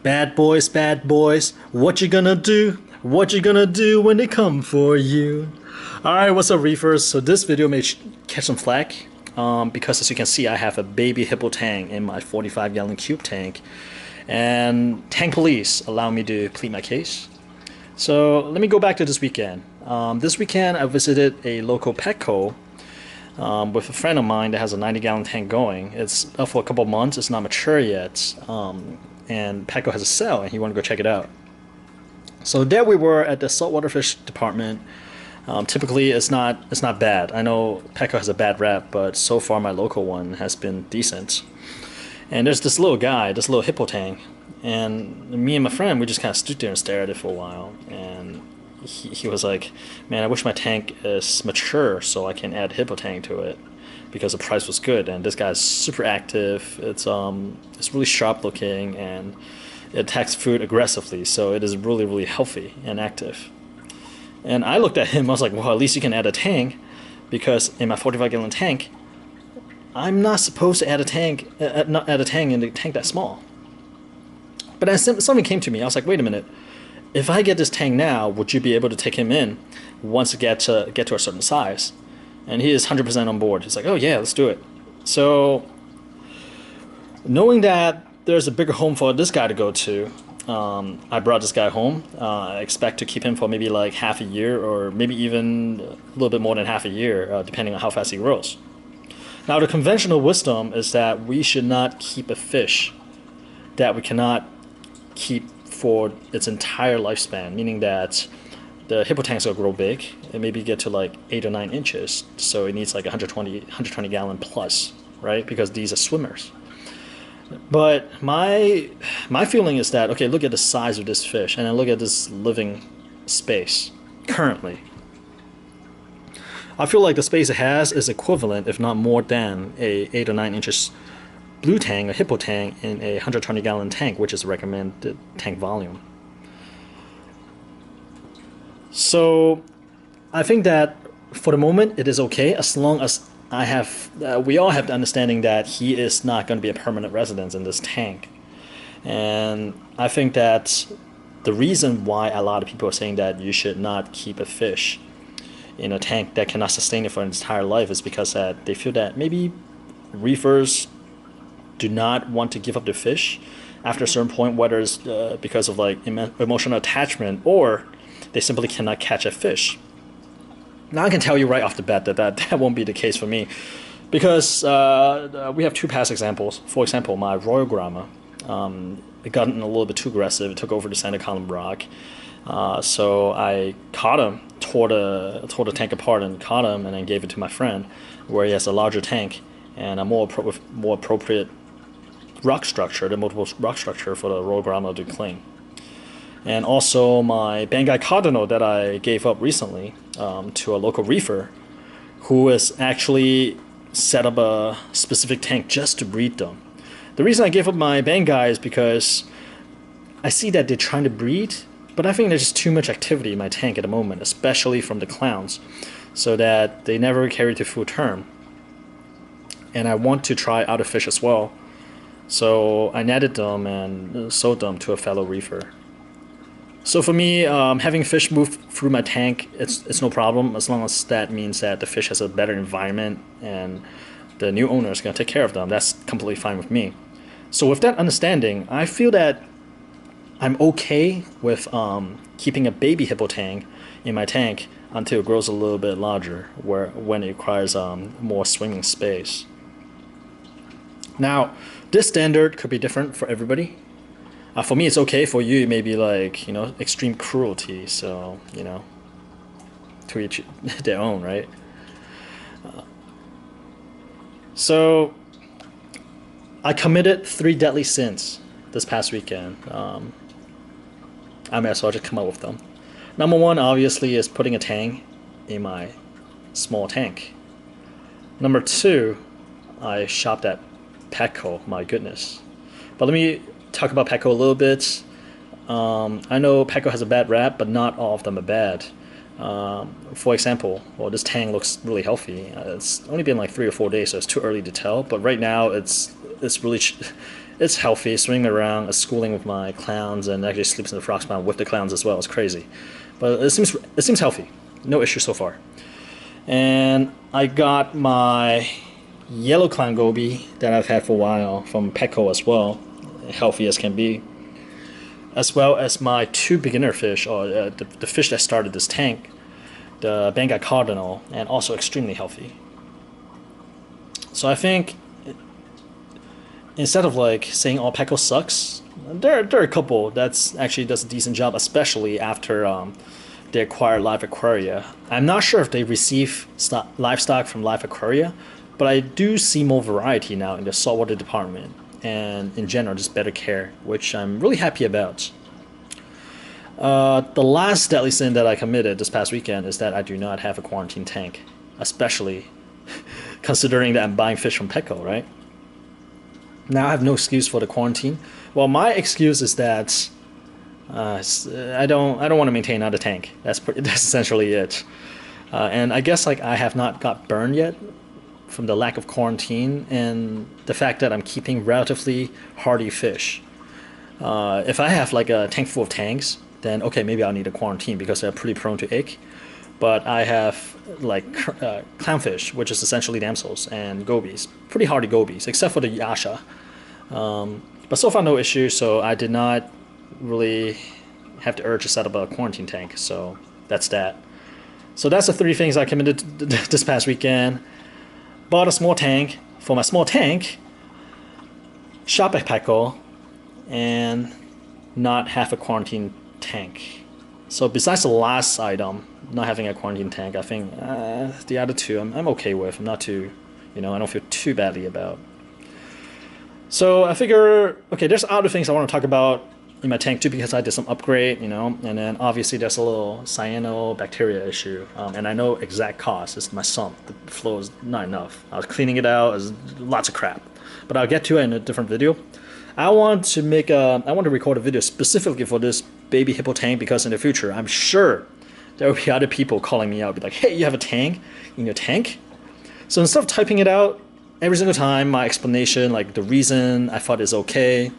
bad boys, what you gonna do? What you gonna do when they come for you? Alright, what's up, Reefers? So this video may catch some flack because, as you can see, I have a baby hippo tang in my 45-gallon cube tank, and Tang Police allow me to plead my case. So let me go back to this weekend. This weekend I visited a local Petco with a friend of mine that has a 90-gallon tank going. It's up for a couple months. It's not mature yet, and Petco has a sale, and he wanted to go check it out. So there we were at the saltwater fish department. Typically, it's not bad. I know Petco has a bad rap, but so far my local one has been decent. And there's this little guy, this little hippo tank, and me and my friend, we just kind of stood there and stared at it for a while. And he was like, "Man, I wish my tank is mature so I can add hippo tank to it," because the price was good. And this guy's super active. It's really sharp looking, and it attacks food aggressively, so it is really healthy and active. And I looked at him, I was like, well, at least you can add a tank, because in my 45-gallon tank, I'm not supposed to add a tank, not add a tank in a tank that small. But then something came to me. I was like, wait a minute, if I get this tank now, would you be able to take him in once it get to a certain size? And he is 100% on board. He's like, oh yeah, let's do it. So knowing that there's a bigger home for this guy to go to, I brought this guy home. I expect to keep him for maybe like half a year, or maybe even a little bit more than half a year, depending on how fast he grows. Now, the conventional wisdom is that we should not keep a fish that we cannot keep for its entire lifespan, meaning that the hippo tanks will grow big and maybe get to like 8 or 9 inches, so it needs like 120 gallon plus, right? Because these are swimmers. But my feeling is that, okay, look at the size of this fish, and then look at this living space currently. I feel like the space it has is equivalent, if not more than, a 8 or 9 inches blue tang, a hippo tang, in a 120-gallon tank, which is the recommended tank volume. So I think that for the moment it is okay, as long as we all have the understanding that he is not going to be a permanent resident in this tank. And I think that the reason why a lot of people are saying that you should not keep a fish in a tank that cannot sustain it for its entire life is because that they feel that maybe reefers do not want to give up the fish after a certain point, whether it's because of like emotional attachment, or they simply cannot catch a fish. Now I can tell you right off the bat that won't be the case for me, because we have two past examples. For example, my Royal Grama, it got a little bit too aggressive. It took over the center column rock. So I caught him, tore the tank apart and caught him, and then gave it to my friend, where he has a larger tank and a more appropriate rock structure, the multiple rock structure for the Royal Grama to cling. And also my Bengal Cardinal that I gave up recently to a local reefer, who has actually set up a specific tank just to breed them. The reason I gave up my Bengal is because I see that they're trying to breed, but I think there's just too much activity in my tank at the moment, especially from the clowns, so that they never carry to full term. And I want to try other fish as well. So I netted them and sold them to a fellow reefer. So for me, having fish move through my tank, it's no problem, as long as that means that the fish has a better environment and the new owner is going to take care of them. That's completely fine with me. So with that understanding, I feel that I'm okay with keeping a baby hippo tang in my tank until it grows a little bit larger, when it requires more swimming space. Now, this standard could be different for everybody. For me, it's okay. For you, it may be like, extreme cruelty. So, to each their own, right? So, I committed 3 deadly sins this past weekend. I may as well just come up with them. Number 1, obviously, is putting a tang in my small tank. Number 2, I shopped at Petco. My goodness. But let me talk about Petco a little bit. I know Petco has a bad rap, but not all of them are bad. For example, well, this tang looks really healthy. It's only been like 3 or 4 days, so it's too early to tell. But right now, it's really it's healthy, swimming around, schooling with my clowns, and actually sleeps in the frog spawn with the clowns as well. It's crazy, but it seems healthy. No issue so far. And I got my yellow clown goby that I've had for a while from Petco as well, healthy as can be, as well as my two beginner fish, or the fish that started this tank, the Bengal Cardinal, and also extremely healthy. So I think instead of like saying all Petco sucks, there are a couple that's actually does a decent job, especially after they acquired Live Aquaria. I'm not sure if they receive livestock from Live Aquaria, but I do see more variety now in the saltwater department, and in general just better care, which I'm really happy about. The last deadly sin that I committed this past weekend is that I do not have a quarantine tank, especially considering that I'm buying fish from Petco, right? Now I have no excuse for the quarantine. Well, my excuse is that I don't want to maintain another tank. That's essentially it. And I guess like I have not got burned yet from the lack of quarantine and the fact that I'm keeping relatively hardy fish. If I have like a tank full of tanks, then okay, maybe I'll need a quarantine because they're pretty prone to ick. But I have like clownfish, which is essentially damsels, and gobies, pretty hardy gobies, except for the yasha. But so far no issue, so I did not really have the urge to set up a quarantine tank. So that's that. So that's the three things I committed this past weekend. Bought a small tank for my small tank, shop at Petco, and not have a quarantine tank. So besides the last item, not having a quarantine tank, I think the other two I'm okay with. I'm not too, I don't feel too badly about. So I figure, okay, there's other things I want to talk about in my tank too, because I did some upgrade, and then obviously there's a little cyanobacteria issue, and I know exact cause. It's my sump. The flow is not enough. I was cleaning it out. There's lots of crap, but I'll get to it in a different video. I want to record a video specifically for this baby hippo tank, because in the future I'm sure there will be other people calling me out, be like, hey, you have a tank in your tank? So instead of typing it out every single time, my explanation, like the reason I thought is okay,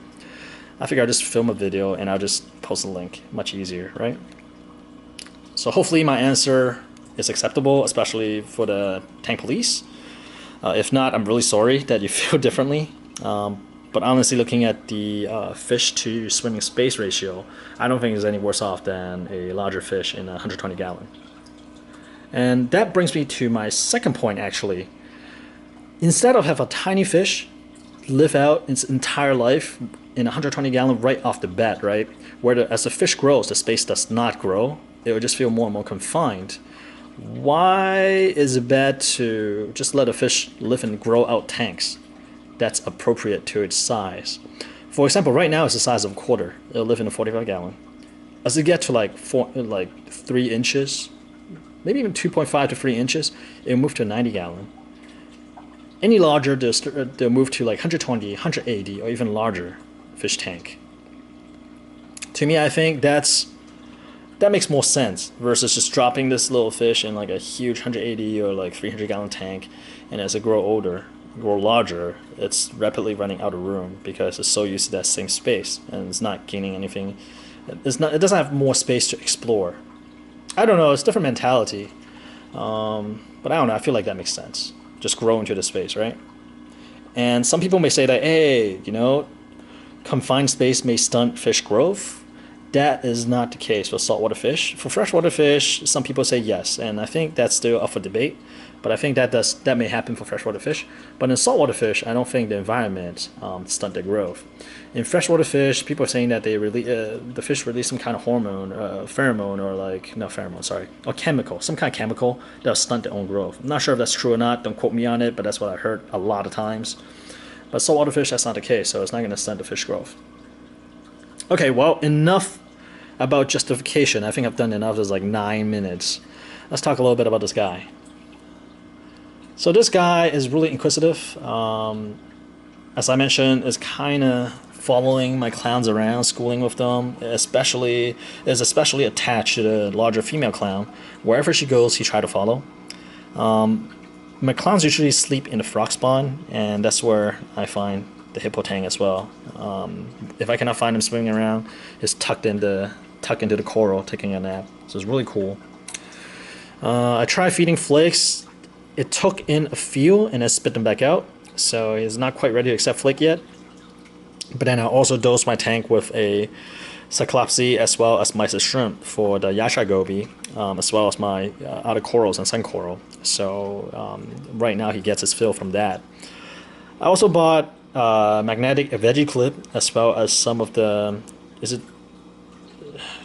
I figure I'll just film a video and I'll just post a link. Much easier, right? So hopefully my answer is acceptable, especially for the Tang Police. If not, I'm really sorry that you feel differently. But honestly, looking at the fish to swimming space ratio, I don't think it's any worse off than a larger fish in a 120 gallon. And that brings me to my second point, actually. Instead of have a tiny fish live out its entire life in a 120 gallon right off the bat, right? Where as the fish grows, the space does not grow. It will just feel more and more confined. Why is it bad to just let a fish live and grow out tanks that's appropriate to its size? For example, right now it's the size of a quarter. It'll live in a 45 gallon. As it get to like 3 inches, maybe even 2.5 to 3 inches, it'll move to a 90 gallon. Any larger, they'll move to like 120, 180, or even larger fish tank. To me, I think that makes more sense versus just dropping this little fish in like a huge 180 or like 300 gallon tank, and as it grow larger, it's rapidly running out of room because it's so used to that same space and it's not gaining anything. It doesn't have more space to explore. I don't know, it's a different mentality. But I don't know, I feel like that makes sense. Just grow into the space, right? And some people may say that, hey, confined space may stunt fish growth. That is not the case for saltwater fish. For freshwater fish, some people say yes, and I think that's still up for debate. But I think that may happen for freshwater fish. But in saltwater fish, I don't think the environment stunt their growth. In freshwater fish, people are saying that the fish release some kind of hormone, pheromone, or chemical, some kind of chemical that'll stunt their own growth. I'm not sure if that's true or not. Don't quote me on it, but that's what I heard a lot of times. But saltwater fish, that's not the case, so it's not going to stunt the fish growth. Okay, well, enough about justification. I think I've done enough. There's like 9 minutes. Let's talk a little bit about this guy. So this guy is really inquisitive. As I mentioned, is kind of following my clowns around, schooling with them. Is especially attached to the larger female clown. Wherever she goes, he tries to follow. My clowns usually sleep in the frog spawn, and that's where I find the hippo tank as well. If I cannot find him swimming around, he's tucked into the coral taking a nap. So it's really cool. I tried feeding flakes. It took in a few and I spit them back out. So he's not quite ready to accept flake yet. But then I also dosed my tank with a Cyclopsy as well as Mysis shrimp for the Yasha goby, as well as my other corals and sun coral. So right now he gets his fill from that. I also bought magnetic veggie clip as well as some of the, is it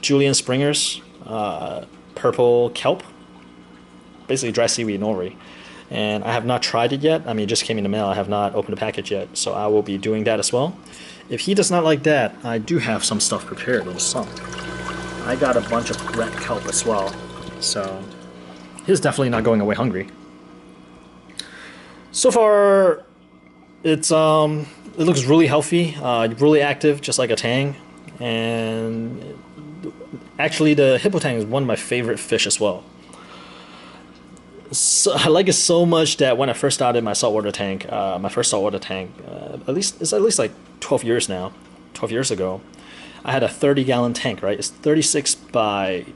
Julian Springer's purple kelp, basically dry seaweed nori. And I have not tried it yet. I mean, it just came in the mail. I have not opened the package yet, so I will be doing that as well. If he does not like that, I do have some stuff prepared in some. I got a bunch of red kelp as well, so he's definitely not going away hungry. So far, it looks really healthy, really active, just like a tang. And actually, the hippo tang is one of my favorite fish as well. So I like it so much that when I first started my saltwater tank, at least like 12 years now, 12 years ago, I had a 30-gallon tank, right? It's 36 by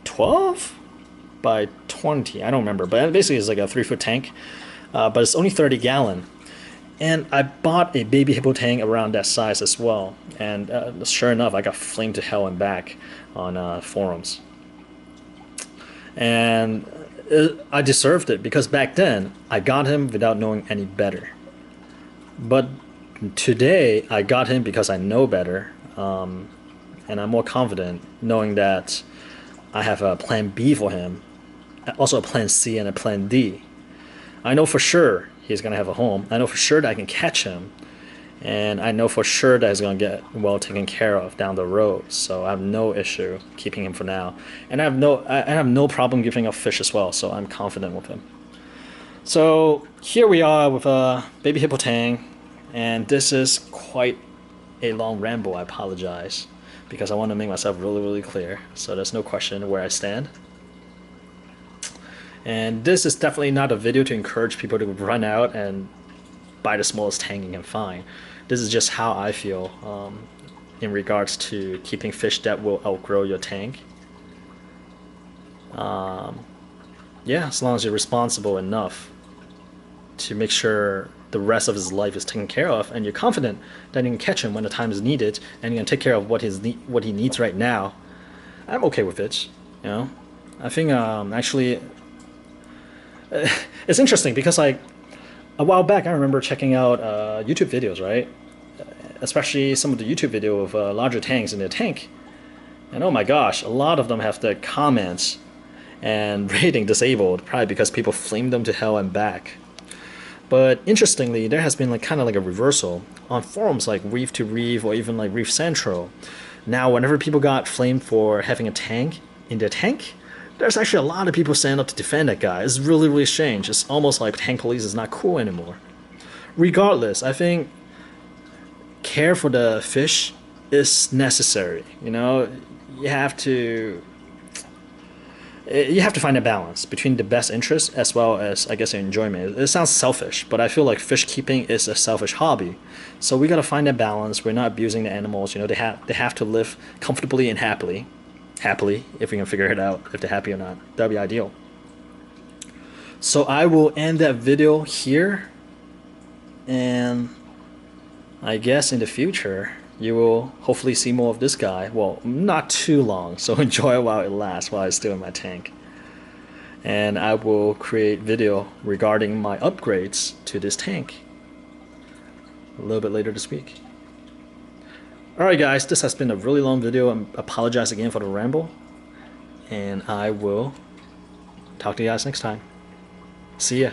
12 by 20, I don't remember, but basically it's like a 3-foot tank, but it's only 30-gallon. And I bought a baby hippo tank around that size as well, and sure enough, I got flamed to hell and back on forums. And I deserved it because back then I got him without knowing any better. But today I got him because I know better, and I'm more confident knowing that I have a plan B for him, also a plan C and a plan D. I know for sure he's going to have a home. I know for sure that I can catch him, and I know for sure that he's going to get well taken care of down the road. So I have no issue keeping him for now, and I have no problem giving up fish as well. So I'm confident with him. So here we are with a baby hippo tang, and this is quite a long ramble. I apologize because I want to make myself really clear, so there's no question where I stand. And this is definitely not a video to encourage people to run out and buy the smallest tank you can find. This is just how I feel in regards to keeping fish that will outgrow your tank. Yeah, as long as you're responsible enough to make sure the rest of his life is taken care of, and you're confident that you can catch him when the time is needed, and you can take care of what he needs right now, I'm okay with it. You know, I think actually it's interesting because like a while back I remember checking out YouTube videos, right? Especially some of the YouTube video of larger tanks in their tank, and oh my gosh, a lot of them have the comments and rating disabled, probably because people flamed them to hell and back. But interestingly, there has been like kind of like a reversal on forums like Reef to Reef or even like Reef Central. Now, whenever people got flamed for having a tank in their tank, there's actually a lot of people standing up to defend that guy. It's really strange. It's almost like Tang Police is not cool anymore. Regardless, I think care for the fish is necessary. You know, you have to find a balance between the best interest as well as, I guess, enjoyment. It sounds selfish, but I feel like fish keeping is a selfish hobby. So we gotta find that balance. We're not abusing the animals. You know, they have to live comfortably and happily, if we can figure it out, if they're happy or not. That'd be ideal. So I will end that video here, and I guess in the future you will hopefully see more of this guy. Well, not too long, so enjoy it while it lasts, while it's still in my tank. And I will create video regarding my upgrades to this tank a little bit later this week. Alright guys, this has been a really long video. I apologize again for the ramble, and I will talk to you guys next time. See ya.